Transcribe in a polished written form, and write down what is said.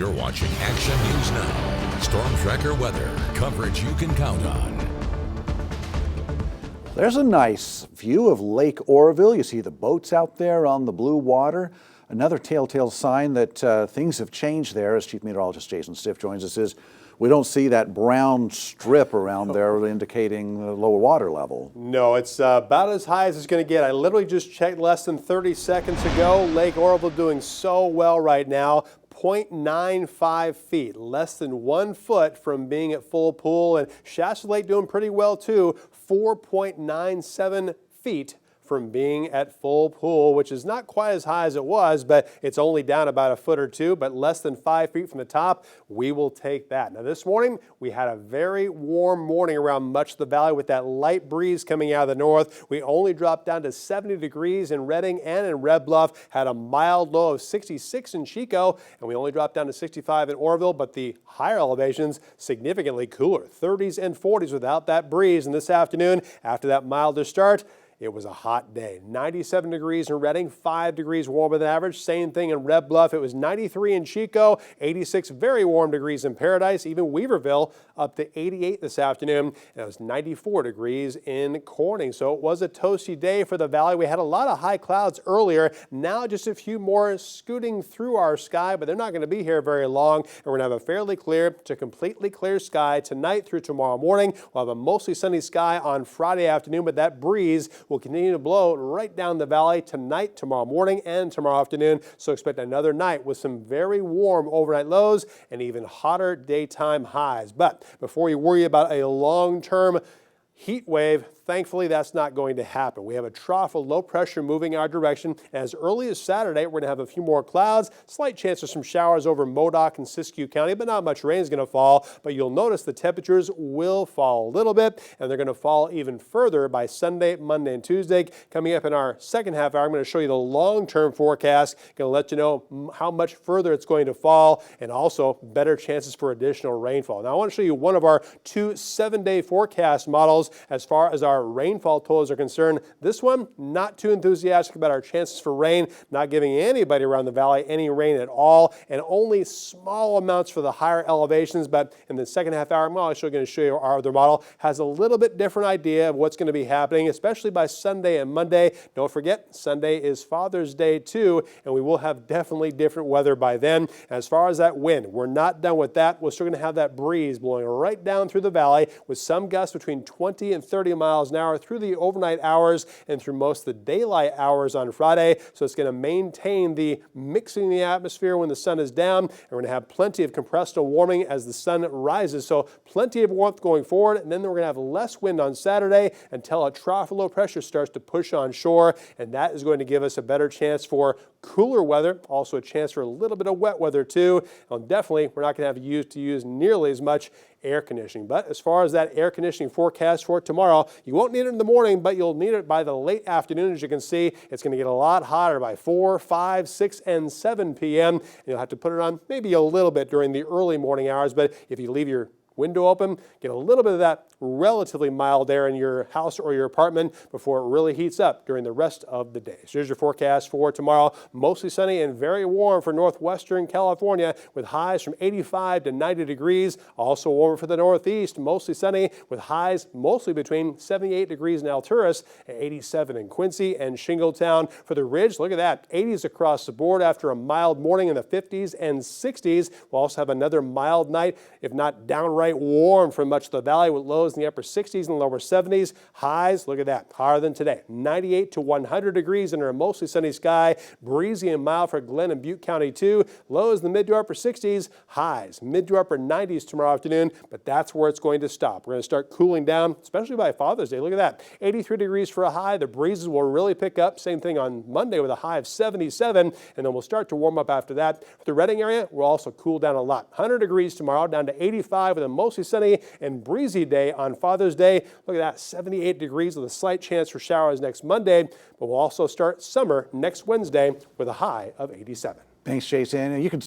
You're watching Action News Now. Storm Tracker weather. Coverage you can count on. There's a nice view of Lake Oroville. You see the boats out there on the blue water. Another telltale sign that things have changed there, as Chief Meteorologist Jason Stiff joins us, is we don't see that brown strip around there indicating the lower water level. No, it's about as high as it's going to get. I literally just checked less than 30 seconds ago. Lake Oroville doing so well right now. 0.95 feet, less than 1 foot from being at full pool. And Shasta Lake doing pretty well too, 4.97 feet from being at full pool, which is not quite as high as it was, but it's only down about a foot or two, but less than 5 feet from the top. We will take that. Now this morning, we had a very warm morning around much of the valley with that light breeze coming out of the north. We only dropped down to 70 degrees in Redding and in Red Bluff, had a mild low of 66 in Chico, and we only dropped down to 65 in Oroville, but the higher elevations significantly cooler, 30s and 40s without that breeze. And this afternoon, after that milder start, it was a hot day. 97 degrees in Redding, 5 degrees warmer than average. Same thing in Red Bluff. It was 93 in Chico, 86 very warm degrees in Paradise. Even Weaverville up to 88 this afternoon. And it was 94 degrees in Corning. So it was a toasty day for the valley. We had a lot of high clouds earlier. Now just a few more scooting through our sky, but they're not going to be here very long. And we're going to have a fairly clear to completely clear sky tonight through tomorrow morning. We'll have a mostly sunny sky on Friday afternoon, but that breeze will continue to blow right down the valley tonight, tomorrow morning, and tomorrow afternoon. So expect another night with some very warm overnight lows and even hotter daytime highs. But before you worry about a long-term heat wave, thankfully, that's not going to happen. We have a trough of low pressure moving our direction. As early as Saturday, we're going to have a few more clouds, slight chance of some showers over Modoc and Siskiyou County, but not much rain is going to fall. But you'll notice the temperatures will fall a little bit, and they're going to fall even further by Sunday, Monday, and Tuesday. Coming up in our second half hour, I'm going to show you the long-term forecast. Going to let you know how much further it's going to fall, and also better chances for additional rainfall. Now, I want to show you one of our 2 7-day forecast models as far as our rainfall totals are concerned. This one, not too enthusiastic about our chances for rain, not giving anybody around the valley any rain at all, and only small amounts for the higher elevations. But in the second half hour, I'm also going to show you our other model. Has a little bit different idea of what's going to be happening, especially by Sunday and Monday. Don't forget, Sunday is Father's Day too, and we will have definitely different weather by then. As far as that wind, we're not done with that. We're still going to have that breeze blowing right down through the valley with some gusts between 20 and 30 miles an hour through the overnight hours and through most of the daylight hours on Friday. So it's going to maintain the mixing the atmosphere when the sun is down. And we're going to have plenty of compressed warming as the sun rises. So plenty of warmth going forward. And then we're going to have less wind on Saturday until a trough of low pressure starts to push on shore. And that is going to give us a better chance for cooler weather. Also a chance for a little bit of wet weather too. And definitely we're not going to have to use nearly as much air conditioning. But as far as that air conditioning forecast for tomorrow, you won't need it in the morning, but you'll need it by the late afternoon. As you can see, it's going to get a lot hotter by 4, 5, 6, and 7 p.m. And you'll have to put it on maybe a little bit during the early morning hours. But if you leave your window open, get a little bit of that relatively mild air in your house or your apartment before it really heats up during the rest of the day. So here's your forecast for tomorrow. Mostly sunny and very warm for northwestern California with highs from 85 to 90 degrees. Also warmer for the northeast, mostly sunny with highs mostly between 78 degrees in Alturas and 87 in Quincy and Shingletown. For the ridge, look at that, 80s across the board after a mild morning in the 50s and 60s. We'll also have another mild night, if not downright warm for much of the valley with lows in the upper 60s and lower 70s. Highs, look at that, higher than today. 98 to 100 degrees under a mostly sunny sky. Breezy and mild for Glenn and Butte County too. Lows in the mid to upper 60s. Highs, mid to upper 90s tomorrow afternoon, but that's where it's going to stop. We're going to start cooling down, especially by Father's Day. Look at that, 83 degrees for a high. The breezes will really pick up. Same thing on Monday with a high of 77, and then we'll start to warm up after that. For the Redding area, we'll also cool down a lot. 100 degrees tomorrow, down to 85 with a mostly sunny and breezy day on Father's Day. Look at that, 78 degrees with a slight chance for showers next Monday, but we'll also start summer next Wednesday with a high of 87. Thanks, Jason. You can